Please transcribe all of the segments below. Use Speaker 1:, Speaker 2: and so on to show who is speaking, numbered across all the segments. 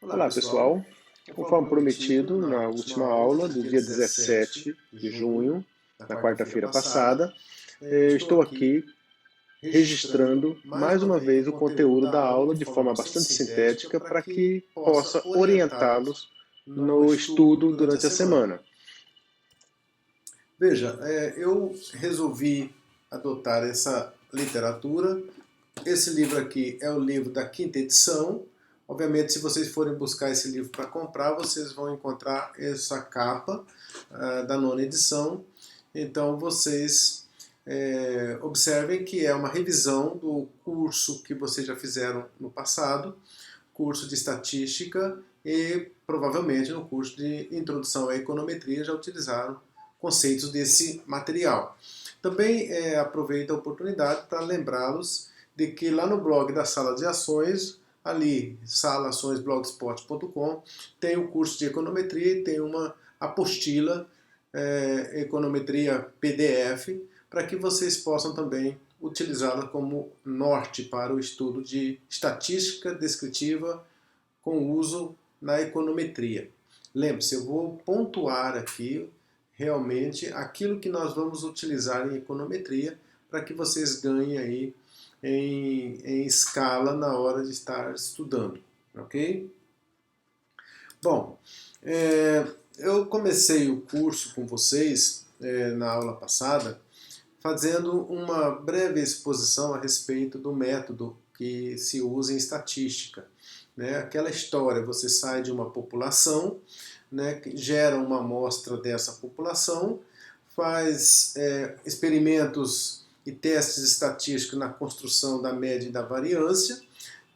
Speaker 1: Olá
Speaker 2: Olá
Speaker 1: pessoal,
Speaker 2: pessoal,
Speaker 1: conforme
Speaker 2: conforme
Speaker 1: prometido,
Speaker 2: prometido,
Speaker 1: na
Speaker 2: na última
Speaker 1: última
Speaker 2: aula
Speaker 1: aula
Speaker 2: do
Speaker 1: do
Speaker 2: dia
Speaker 1: dia
Speaker 2: 17
Speaker 1: 17
Speaker 2: de
Speaker 1: de
Speaker 2: junho,
Speaker 1: junho,
Speaker 2: na
Speaker 1: na
Speaker 2: quarta-feira
Speaker 1: quarta-feira
Speaker 2: passada,
Speaker 1: passada,
Speaker 2: eu estou
Speaker 1: estou
Speaker 2: aqui
Speaker 1: aqui
Speaker 2: registrando
Speaker 1: registrando
Speaker 2: mais
Speaker 1: mais
Speaker 2: uma
Speaker 1: uma
Speaker 2: vez o
Speaker 1: vez o
Speaker 2: conteúdo
Speaker 1: conteúdo
Speaker 2: da
Speaker 1: da
Speaker 2: aula
Speaker 1: aula
Speaker 2: de
Speaker 1: de
Speaker 2: forma
Speaker 1: forma
Speaker 2: bastante
Speaker 1: bastante
Speaker 2: sintética
Speaker 1: sintética
Speaker 2: para
Speaker 1: para
Speaker 2: que
Speaker 1: que
Speaker 2: possa
Speaker 1: possa
Speaker 2: orientá-los
Speaker 1: orientá-los
Speaker 2: no
Speaker 1: no
Speaker 2: estudo
Speaker 1: estudo
Speaker 2: durante a
Speaker 1: durante a
Speaker 2: semana.
Speaker 1: semana.
Speaker 2: Veja, eu resolvi adotar essa literatura. Esse livro aqui é o livro da quinta edição. Obviamente, se vocês forem buscar esse livro para comprar, vocês vão encontrar essa capa da nona edição. Então, vocês observem que é uma revisão do curso que vocês já fizeram no passado, curso de estatística, e provavelmente no curso de introdução à econometria já utilizaram conceitos desse material. Também aproveito a oportunidade para lembrá-los de que lá no blog da Sala de Ações, ali, salaaçõesblogspot.com, tem o curso de econometria e tem uma apostila, econometria PDF, para que vocês possam também utilizá-la como norte para o estudo de estatística descritiva com uso na econometria. Lembre-se, eu vou pontuar aqui realmente aquilo que nós vamos utilizar em econometria para que vocês ganhem aí em escala na hora de estar estudando, ok? Bom, eu comecei o curso com vocês na aula passada fazendo uma breve exposição a respeito do método que se usa em estatística. Né? Aquela história, você sai de uma população, né, gera uma amostra dessa população, faz experimentos e testes estatísticos na construção da média e da variância,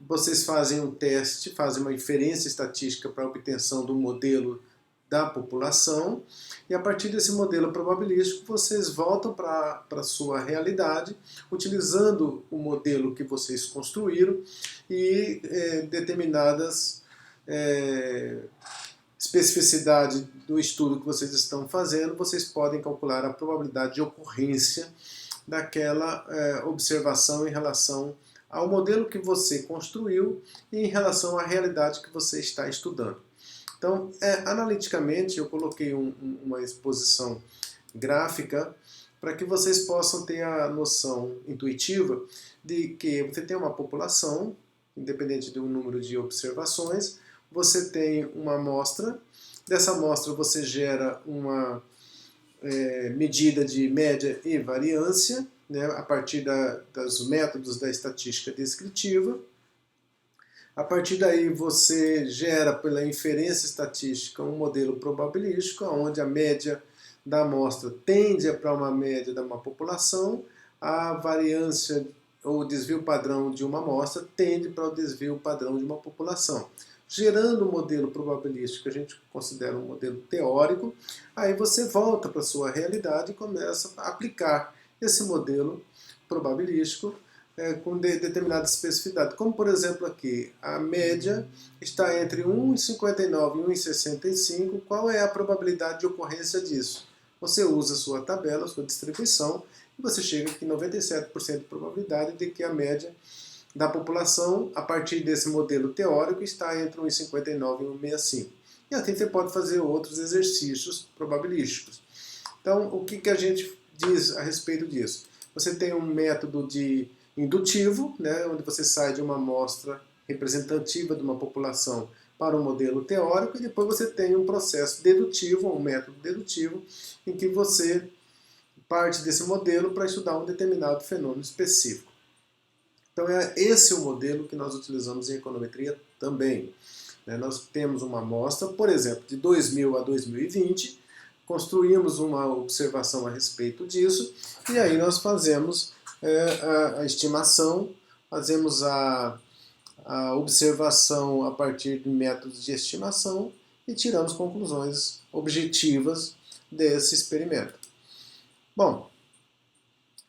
Speaker 2: vocês fazem um teste, fazem uma inferência estatística para a obtenção do modelo da população, e a partir desse modelo probabilístico vocês voltam para a sua realidade, utilizando o modelo que vocês construíram e determinadas especificidade do estudo que vocês estão fazendo, vocês podem calcular a probabilidade de ocorrência daquela observação em relação ao modelo que você construiu e em relação à realidade que você está estudando. Então, analiticamente, eu coloquei uma exposição gráfica para que vocês possam ter a noção intuitiva de que você tem uma população, independente do número de observações, você tem uma amostra, dessa amostra você gera uma medida de média e variância, né, a partir dos métodos da estatística descritiva. A partir daí você gera pela inferência estatística um modelo probabilístico, onde a média da amostra tende para uma média de uma população, a variância ou desvio padrão de uma amostra tende para o desvio padrão de uma população. Gerando um modelo probabilístico que a gente considera um modelo teórico, aí você volta para a sua realidade e começa a aplicar esse modelo probabilístico com determinada especificidade. Como, por exemplo, aqui, a média está entre 1,59 e 1,65. Qual é a probabilidade de ocorrência disso? Você usa a sua tabela, a sua distribuição, e você chega aqui em 97% de probabilidade de que a média da população, a partir desse modelo teórico, está entre 1,59 e 1,65. E assim você pode fazer outros exercícios probabilísticos. Então, o que a gente diz a respeito disso? Você tem um método de indutivo, né, onde você sai de uma amostra representativa de uma população para um modelo teórico, e depois você tem um processo dedutivo, um método dedutivo, em que você parte desse modelo para estudar um determinado fenômeno específico. Então é esse o modelo que nós utilizamos em econometria também. Nós temos uma amostra, por exemplo, de 2000 a 2020, construímos uma observação a respeito disso, e aí nós fazemos a estimação, fazemos a observação a partir de métodos de estimação e tiramos conclusões objetivas desse experimento. Bom,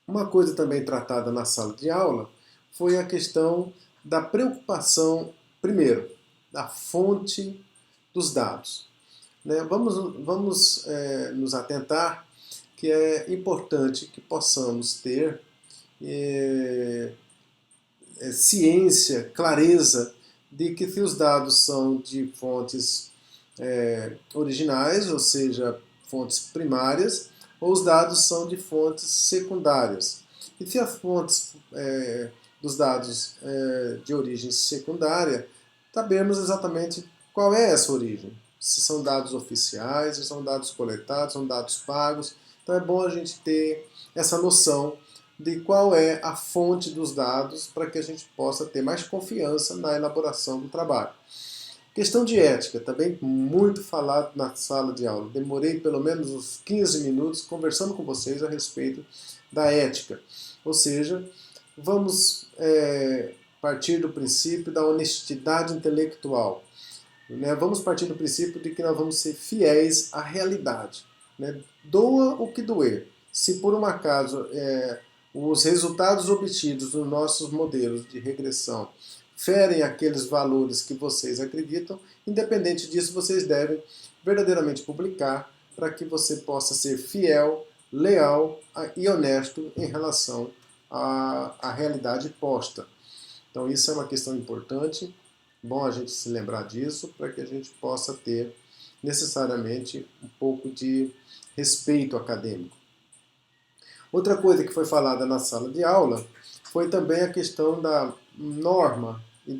Speaker 2: uma coisa também tratada na sala de aula foi a questão da preocupação, primeiro, da fonte dos dados. Vamos nos atentar que é importante que possamos ter ciência, clareza de que se os dados são de fontes originais, ou seja, fontes primárias, ou os dados são de fontes secundárias. E se as fontes dos dados de origem secundária, sabemos exatamente qual é essa origem. Se são dados oficiais, se são dados coletados, são dados pagos. Então é bom a gente ter essa noção de qual é a fonte dos dados para que a gente possa ter mais confiança na elaboração do trabalho. Questão de ética, também muito falado na sala de aula. Demorei pelo menos uns 15 minutos conversando com vocês a respeito da ética. Ou seja, vamos partir do princípio da honestidade intelectual. Né? Vamos partir do princípio de que nós vamos ser fiéis à realidade. Né? Doa o que doer. Se por um acaso os resultados obtidos nos nossos modelos de regressão ferem aqueles valores que vocês acreditam, independente disso, vocês devem verdadeiramente publicar para que você possa ser fiel, leal e honesto em relação à realidade posta. Então isso é uma questão importante, bom a gente se lembrar disso para que a gente possa ter necessariamente um pouco de respeito acadêmico. Outra coisa que foi falada na sala de aula foi também a questão da norma e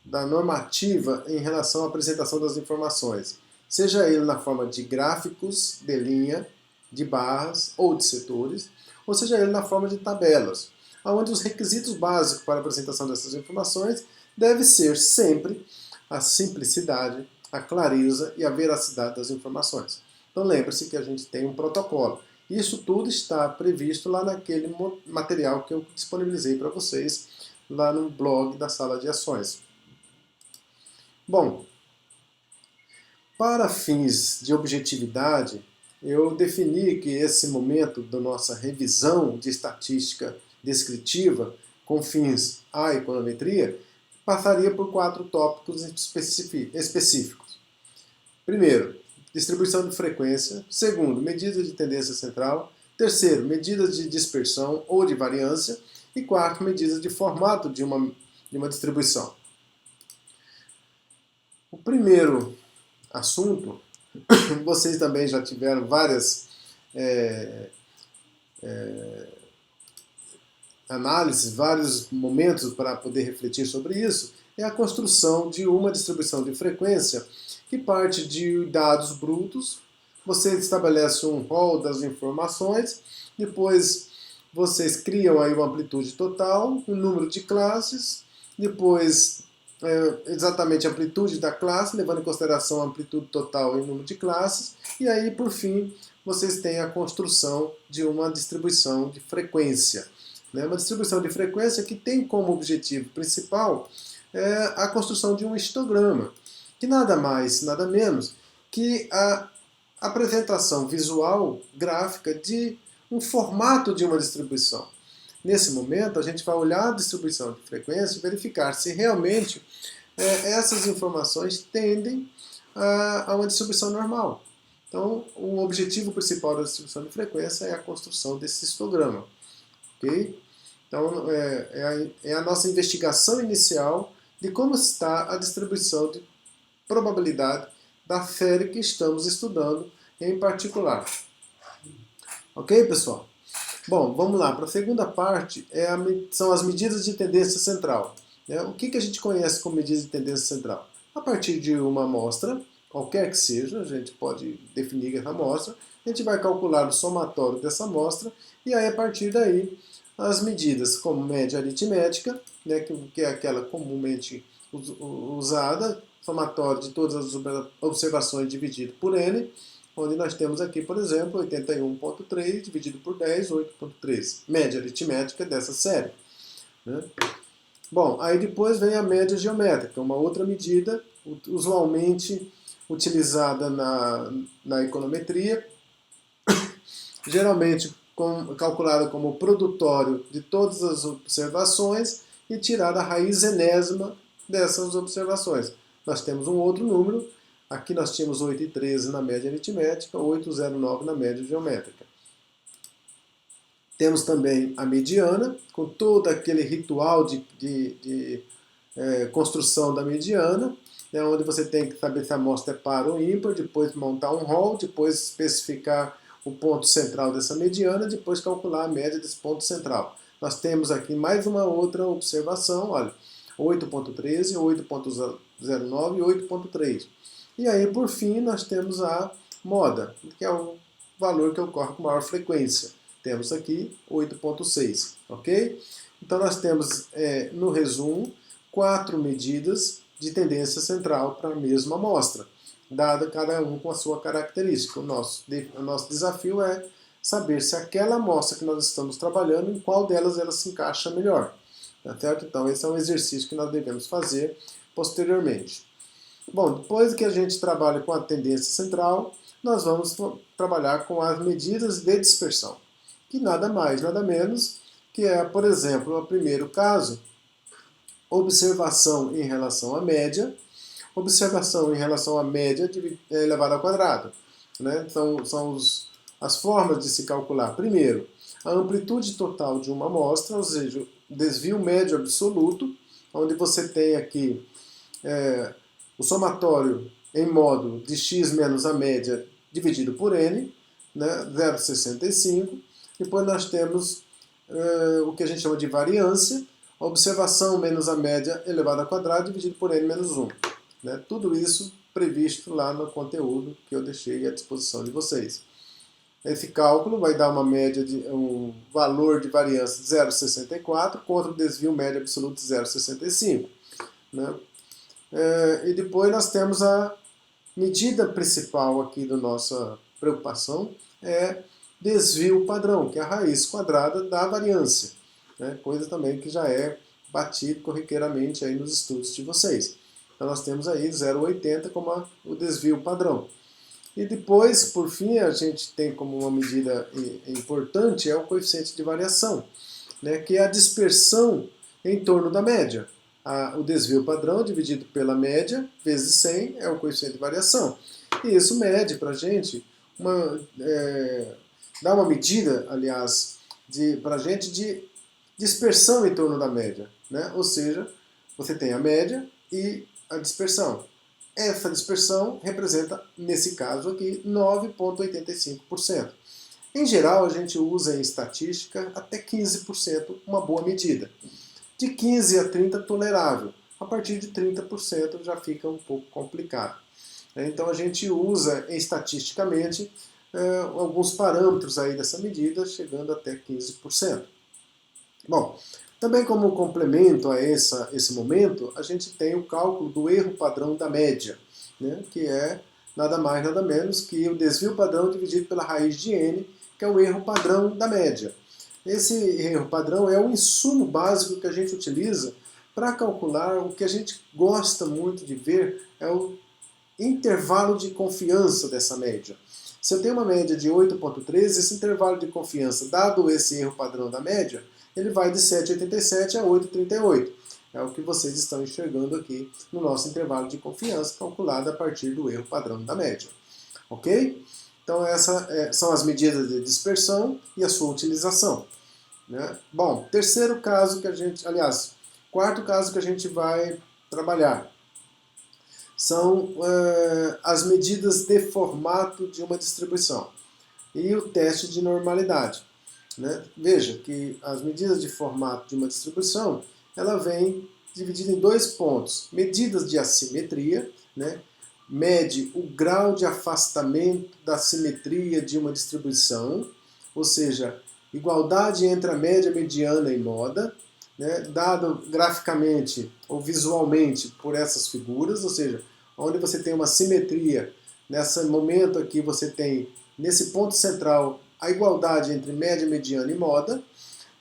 Speaker 2: da normativa em relação à apresentação das informações, seja ele na forma de gráficos, de linha, de barras ou de setores, ou seja ele na forma de tabelas, onde os requisitos básicos para a apresentação dessas informações deve ser sempre a simplicidade, a clareza e a veracidade das informações. Então lembre-se que a gente tem um protocolo. Isso tudo está previsto lá naquele material que eu disponibilizei para vocês lá no blog da Sala de Ações. Bom, para fins de objetividade, eu defini que esse momento da nossa revisão de estatística descritiva com fins à econometria passaria por 4 tópicos específicos. Primeiro, distribuição de frequência. Segundo, medidas de tendência central. Terceiro, medidas de dispersão ou de variância. E quarto, medidas de formato de uma distribuição. O primeiro assunto, vocês também já tiveram várias análises, vários momentos para poder refletir sobre isso, é a construção de uma distribuição de frequência que parte de dados brutos. Você estabelece um rol das informações, depois vocês criam aí uma amplitude total, um número de classes, depois exatamente a amplitude da classe, levando em consideração a amplitude total e o número de classes, e aí por fim vocês têm a construção de uma distribuição de frequência. Uma distribuição de frequência que tem como objetivo principal a construção de um histograma, que nada mais, nada menos que a apresentação visual, gráfica, de um formato de uma distribuição. Nesse momento, a gente vai olhar a distribuição de frequência e verificar se realmente essas informações tendem a uma distribuição normal. Então, o objetivo principal da distribuição de frequência é a construção desse histograma. Okay? Então, é a nossa investigação inicial de como está a distribuição de probabilidade da série que estamos estudando em particular. Ok, pessoal? Bom, vamos lá. Para a segunda parte, são as medidas de tendência central. O que a gente conhece como medidas de tendência central? A partir de uma amostra, qualquer que seja, a gente pode definir essa amostra, a gente vai calcular o somatório dessa amostra, e aí a partir daí as medidas como média aritmética, que é aquela comumente usada, somatório de todas as observações dividido por n, onde nós temos aqui, por exemplo, 81.3 dividido por 10, 8.3. Média aritmética dessa série. Bom, aí depois vem a média geométrica, uma outra medida usualmente utilizada na econometria, geralmente calculada como produtório de todas as observações e tirada a raiz enésima dessas observações. Nós temos um outro número, aqui nós tínhamos 8,13 na média aritmética, 8,09 na média geométrica. Temos também a mediana, com todo aquele ritual de construção da mediana, né, onde você tem que saber se a amostra é par ou ímpar, depois montar um rol, depois especificar o ponto central dessa mediana, depois calcular a média desse ponto central. Nós temos aqui mais uma outra observação, olha, 8.13, 8.09 e 8.3. E aí, por fim, nós temos a moda, que é o valor que ocorre com maior frequência. Temos aqui 8.6, ok? Então nós temos, no resumo, 4 medidas de tendência central para a mesma amostra, dada cada um com a sua característica. O nosso desafio é saber se aquela amostra que nós estamos trabalhando, em qual delas ela se encaixa melhor. Tá certo? Então esse é um exercício que nós devemos fazer posteriormente. Bom, depois que a gente trabalha com a tendência central, nós vamos trabalhar com as medidas de dispersão, que nada mais, nada menos que é, por exemplo, o primeiro caso, observação em relação à média, observação em relação à média elevada ao quadrado. Né? Então, são as formas de se calcular. Primeiro, a amplitude total de uma amostra, ou seja, o desvio médio absoluto, onde você tem aqui o somatório em módulo de x menos a média dividido por n, né, 0,65. Depois nós temos o que a gente chama de variância, a observação menos a média elevada ao quadrado dividido por n menos 1. Né? Tudo isso previsto lá no conteúdo que eu deixei à disposição de vocês. Esse cálculo vai dar uma média um valor de variância de 0,64 contra o desvio médio absoluto de 0,65. Né? E depois nós temos a medida principal aqui da nossa preocupação, é desvio padrão, que é a raiz quadrada da variância. Né? Coisa também que já é batido corriqueiramente aí nos estudos de vocês. Então nós temos aí 0,80 como o desvio padrão. E depois, por fim, a gente tem como uma medida importante é o coeficiente de variação, né, que é a dispersão em torno da média. O desvio padrão dividido pela média vezes 100 é o coeficiente de variação. E isso mede para a gente, dá uma medida, aliás, para a gente de dispersão em torno da média. Né? Ou seja, você tem a média e a dispersão. Essa dispersão representa, nesse caso aqui, 9,85%. Em geral, a gente usa em estatística até 15%, uma boa medida. De 15 a 30, tolerável. A partir de 30% já fica um pouco complicado. Então a gente usa estatisticamente alguns parâmetros aí dessa medida, chegando até 15%. Bom, também como complemento a esse momento, a gente tem o cálculo do erro padrão da média, né, que é nada mais nada menos que o desvio padrão dividido pela raiz de n, que é o erro padrão da média. Esse erro padrão é o insumo básico que a gente utiliza para calcular o que a gente gosta muito de ver, é o intervalo de confiança dessa média. Se eu tenho uma média de 8,13, esse intervalo de confiança, dado esse erro padrão da média, ele vai de 7,87 a 8,38. É o que vocês estão enxergando aqui no nosso intervalo de confiança, calculado a partir do erro padrão da média. Ok? Então essas são as medidas de dispersão e a sua utilização. Né? Bom, terceiro caso que a gente, aliás, quarto caso que a gente vai trabalhar são as medidas de formato de uma distribuição e o teste de normalidade. Né? Veja que as medidas de formato de uma distribuição, ela vem dividida em dois pontos. Medidas de assimetria, né? Mede o grau de afastamento da simetria de uma distribuição, ou seja, igualdade entre a média, mediana e moda, né? Dado graficamente ou visualmente por essas figuras, ou seja, onde você tem uma simetria, nesse momento aqui você tem, nesse ponto central, a igualdade entre média, mediana e moda.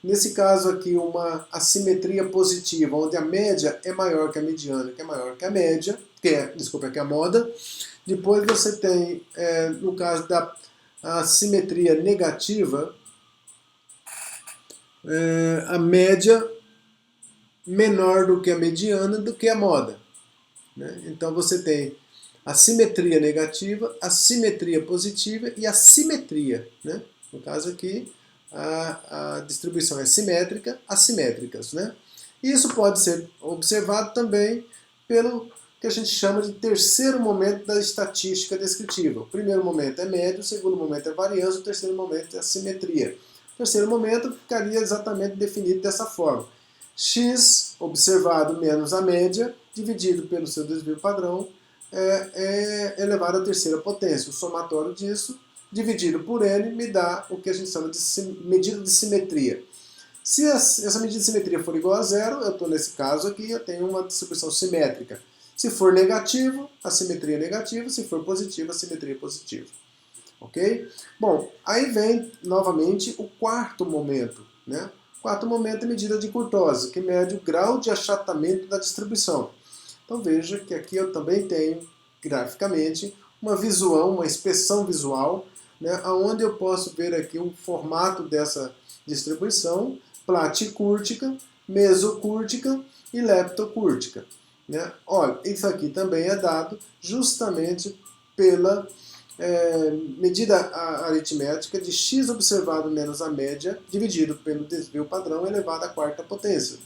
Speaker 2: Nesse caso aqui, uma assimetria positiva, onde a média é maior que a mediana, que é maior que a média, que é a moda. Depois você tem, no caso da assimetria negativa, a média menor do que a mediana do que a moda. Né? Então você tem a simetria negativa, a simetria positiva e a simetria. Né? No caso aqui, a distribuição é simétrica, assimétricas. Né? E isso pode ser observado também pelo que a gente chama de terceiro momento da estatística descritiva. O primeiro momento é médio, o segundo momento é variância, o terceiro momento é simetria. O terceiro momento ficaria exatamente definido dessa forma. X observado menos a média, dividido pelo seu desvio padrão, é elevado à terceira potência. O somatório disso, dividido por n, me dá o que a gente chama de medida de simetria. Se essa medida de simetria for igual a zero, eu estou nesse caso aqui, eu tenho uma distribuição simétrica. Se for negativo, a simetria é negativa. Se for positiva, a simetria é positiva. Ok? Bom, aí vem novamente o quarto momento. Né? O quarto momento é medida de kurtosis, que mede o grau de achatamento da distribuição. Então veja que aqui eu também tenho, graficamente, uma inspeção visual, né, onde eu posso ver aqui o formato dessa distribuição, platicúrtica, mesocúrtica e leptocúrtica. Né? Olha, isso aqui também é dado justamente pela medida aritmética de x observado menos a média, dividido pelo desvio padrão elevado à quarta potência.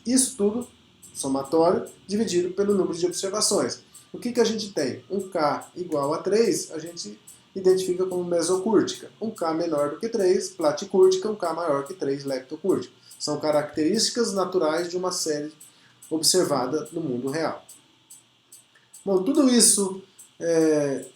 Speaker 2: Isso tudo, somatório, dividido pelo número de observações. O que a gente tem? Um K igual a 3, a gente identifica como mesocúrtica. Um K menor do que 3, platicúrtica. Um K maior que 3, leptocúrtica. São características naturais de uma série observada no mundo real. Bom, tudo isso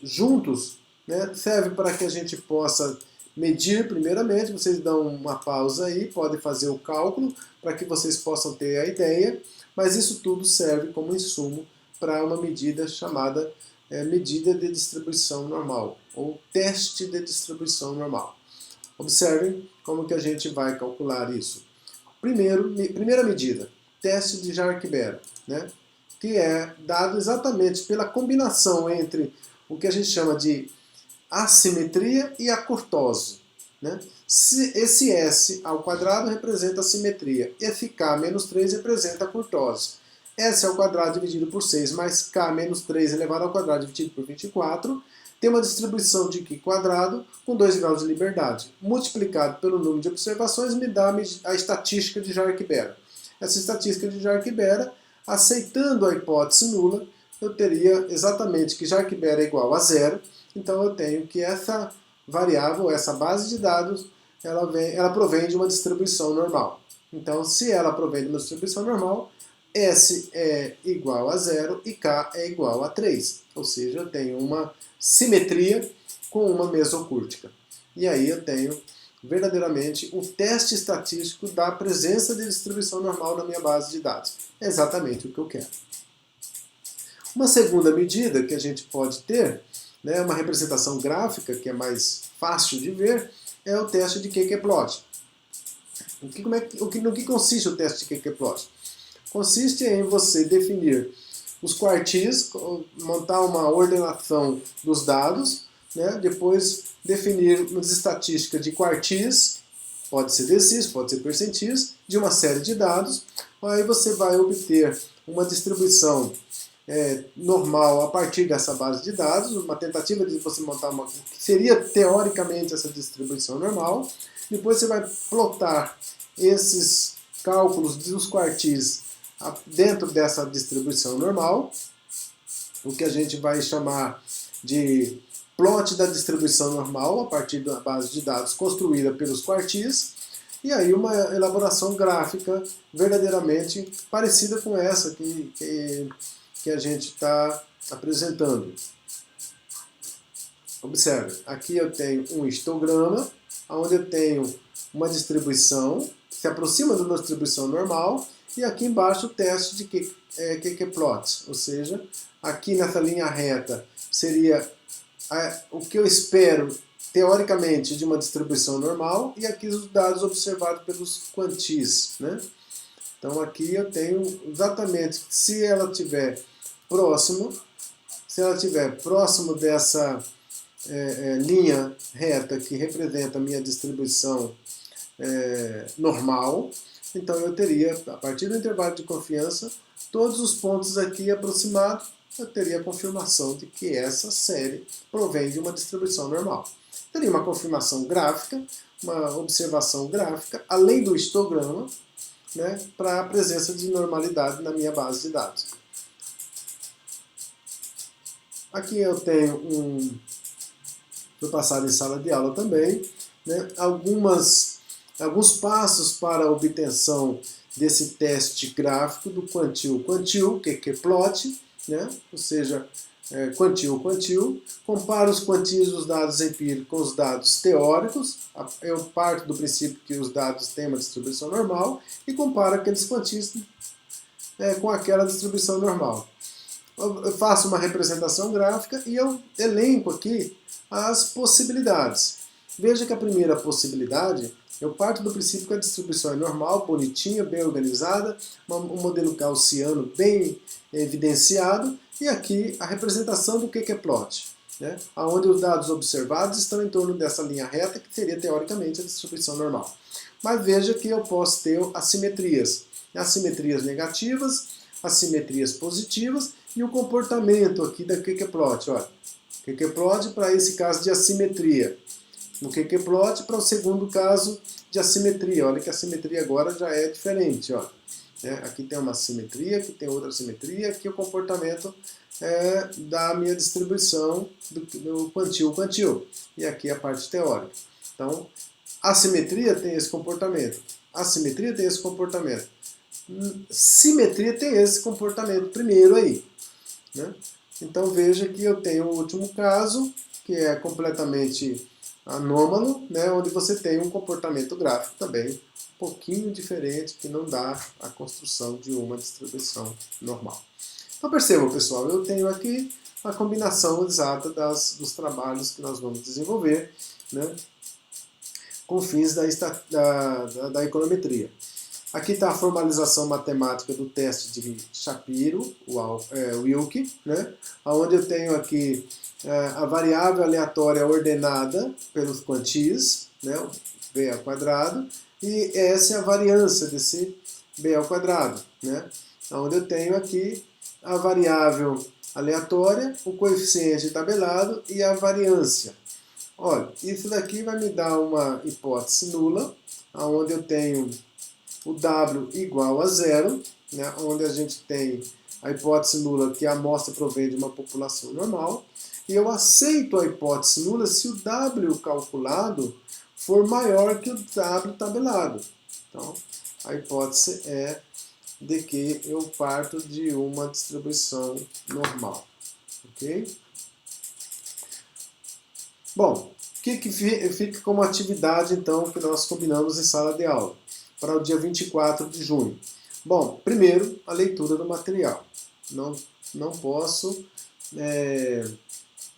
Speaker 2: juntos, né, serve para que a gente possa medir primeiramente. Vocês dão uma pausa aí, podem fazer o cálculo para que vocês possam ter a ideia, mas isso tudo serve como insumo para uma medida chamada medida de distribuição normal, ou teste de distribuição normal. Observem como que a gente vai calcular isso. Primeira medida, teste de Jarque-Bera, né? Que é dado exatamente pela combinação entre o que a gente chama de assimetria e a kurtose. Né? Esse S ao quadrado representa a simetria, esse K menos 3 representa a kurtose. S ao quadrado dividido por 6 mais K menos 3 elevado ao quadrado dividido por 24 tem uma distribuição de Q quadrado com 2 graus de liberdade. Multiplicado pelo número de observações me dá a estatística de Jarque-Bera. Essa estatística de Jarque-Bera, aceitando a hipótese nula, eu teria exatamente que Jarque-Bera é igual a zero, então eu tenho que essa variável, essa base de dados, ela provém de uma distribuição normal. Então, se ela provém de uma distribuição normal, S é igual a zero e K é igual a 3. Ou seja, eu tenho uma simetria com uma mesocúrtica. E aí eu tenho verdadeiramente o teste estatístico da presença de distribuição normal na minha base de dados. É exatamente o que eu quero. Uma segunda medida que a gente pode ter, né, uma representação gráfica que é mais fácil de ver, é o teste de Q-Plot. No que consiste o teste de Q-Plot? Consiste em você definir os quartis, montar uma ordenação dos dados, né, depois definir uma estatística de quartis, pode ser decis, pode ser percentis, de uma série de dados. Aí você vai obter uma distribuição normal a partir dessa base de dados, uma tentativa de você montar uma que seria teoricamente essa distribuição normal. Depois você vai plotar esses cálculos dos quartis dentro dessa distribuição normal, o que a gente vai chamar de plot da distribuição normal a partir da base de dados construída pelos quartis, e aí uma elaboração gráfica verdadeiramente parecida com essa que a gente está apresentando. Observe, aqui eu tenho um histograma, onde eu tenho uma distribuição que se aproxima de uma distribuição normal, e aqui embaixo o teste de Q-Plot, ou seja, aqui nessa linha reta seria o que eu espero teoricamente de uma distribuição normal, e aqui os dados observados pelos quantis. Né? Então aqui eu tenho exatamente, se ela estiver próximo dessa linha reta que representa a minha distribuição normal, então eu teria, a partir do intervalo de confiança, todos os pontos aqui aproximados, eu teria a confirmação de que essa série provém de uma distribuição normal. Teria uma confirmação gráfica, uma observação gráfica, além do histograma, né, para a presença de normalidade na minha base de dados. Aqui eu tenho foi passado em sala de aula também, né, alguns passos para a obtenção desse teste gráfico do quantil, QQplot, né, ou seja, quantil, compara os quantis dos dados empíricos com os dados teóricos, eu parto do princípio que os dados têm uma distribuição normal, e comparo aqueles quantis com aquela distribuição normal. Eu faço uma representação gráfica e eu elenco aqui as possibilidades. Veja que a primeira possibilidade, eu parto do princípio que a distribuição é normal, bonitinha, bem organizada, um modelo gaussiano bem evidenciado, e aqui a representação do QQplot, né, onde os dados observados estão em torno dessa linha reta, que seria teoricamente a distribuição normal. Mas veja que eu posso ter assimetrias negativas, assimetrias positivas, e o comportamento aqui da QQplot. Olha, QQplot para esse caso de assimetria. No QQplot para o segundo caso de assimetria. Olha que a simetria agora já é diferente. Olha. Aqui tem uma simetria, aqui tem outra simetria, aqui o comportamento da minha distribuição do quantil. E aqui a parte teórica. Então, assimetria tem esse comportamento. Assimetria tem esse comportamento. Simetria tem esse comportamento primeiro aí. Né? Então veja que eu tenho o último caso, que é completamente anômalo, né? Onde você tem um comportamento gráfico também um pouquinho diferente, que não dá a construção de uma distribuição normal. Então percebam, pessoal, eu tenho aqui a combinação exata dos trabalhos que nós vamos desenvolver, né? Com fins da econometria. Aqui está a formalização matemática do teste de Shapiro-Wilk, né? Onde eu tenho aqui a variável aleatória ordenada pelos quantis, né? O b ao quadrado, e essa é a variância desse b ao quadrado, né? Onde eu tenho aqui a variável aleatória, o coeficiente tabelado e a variância. Olha, isso daqui vai me dar uma hipótese nula, onde eu tenho o W igual a zero, né, onde a gente tem a hipótese nula que a amostra provém de uma população normal, e eu aceito a hipótese nula se o W calculado for maior que o W tabelado. Então, a hipótese é de que eu parto de uma distribuição normal. Ok? Bom, o que fica como atividade, então, que nós combinamos em sala de aula para o dia 24 de junho? Bom, primeiro, a leitura do material. Não posso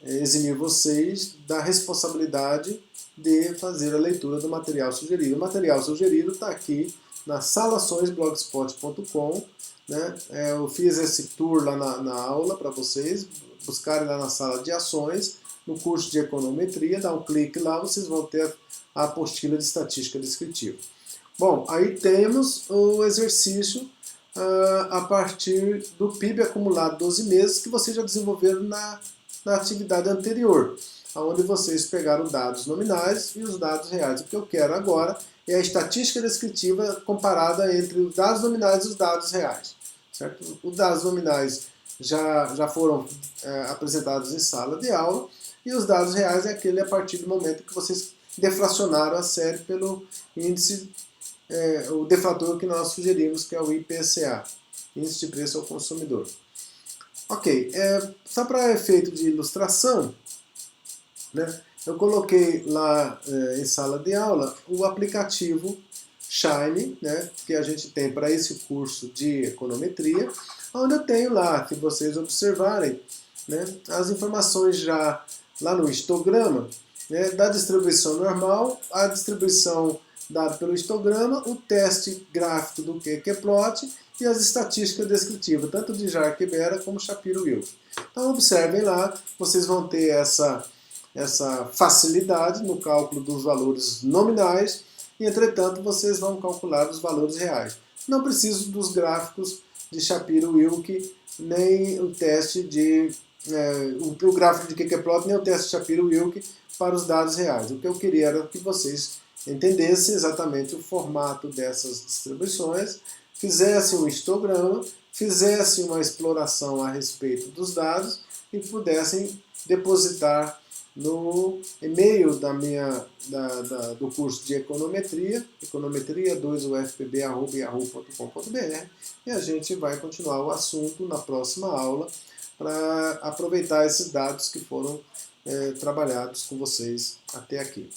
Speaker 2: eximir vocês da responsabilidade de fazer a leitura do material sugerido. O material sugerido está aqui na salaçõesblogspot.com, né? Eu fiz esse tour lá na aula para vocês buscarem lá na sala de ações, no curso de econometria, dá um clique lá, vocês vão ter a apostila de estatística descritiva. Bom, aí temos o exercício a partir do PIB acumulado 12 meses que vocês já desenvolveram na atividade anterior, onde vocês pegaram dados nominais e os dados reais. O que eu quero agora é a estatística descritiva comparada entre os dados nominais e os dados reais. Certo? Os dados nominais já foram apresentados em sala de aula, e os dados reais é aquele a partir do momento que vocês deflacionaram a série pelo índice, o deflator que nós sugerimos, que é o IPCA, Índice de Preço ao Consumidor. Ok, só para efeito de ilustração, né, eu coloquei lá em sala de aula o aplicativo Shine, né, que a gente tem para esse curso de econometria, onde eu tenho lá, se vocês observarem, né, as informações já lá no histograma, né, da distribuição normal, a distribuição dada pelo histograma, o teste gráfico do QQplot e as estatísticas descritivas, tanto de Jarque-Bera como Shapiro-Wilk. Então observem lá, vocês vão ter essa facilidade no cálculo dos valores nominais, e entretanto vocês vão calcular os valores reais. Não preciso dos gráficos de Shapiro-Wilk, nem o teste de o gráfico de QQplot, nem o teste de Shapiro-Wilk para os dados reais. O que eu queria era que vocês entendesse exatamente o formato dessas distribuições, fizesse um histograma, fizesse uma exploração a respeito dos dados e pudessem depositar no e-mail do curso de econometria, econometria2ufpb@yahoo.com.br, e a gente vai continuar o assunto na próxima aula para aproveitar esses dados que foram trabalhados com vocês até aqui.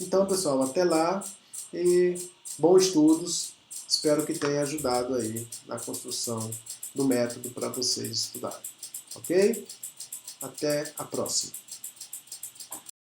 Speaker 2: Então, pessoal, até lá e bons estudos. Espero que tenha ajudado aí na construção do método para vocês estudarem. Ok? Até a próxima.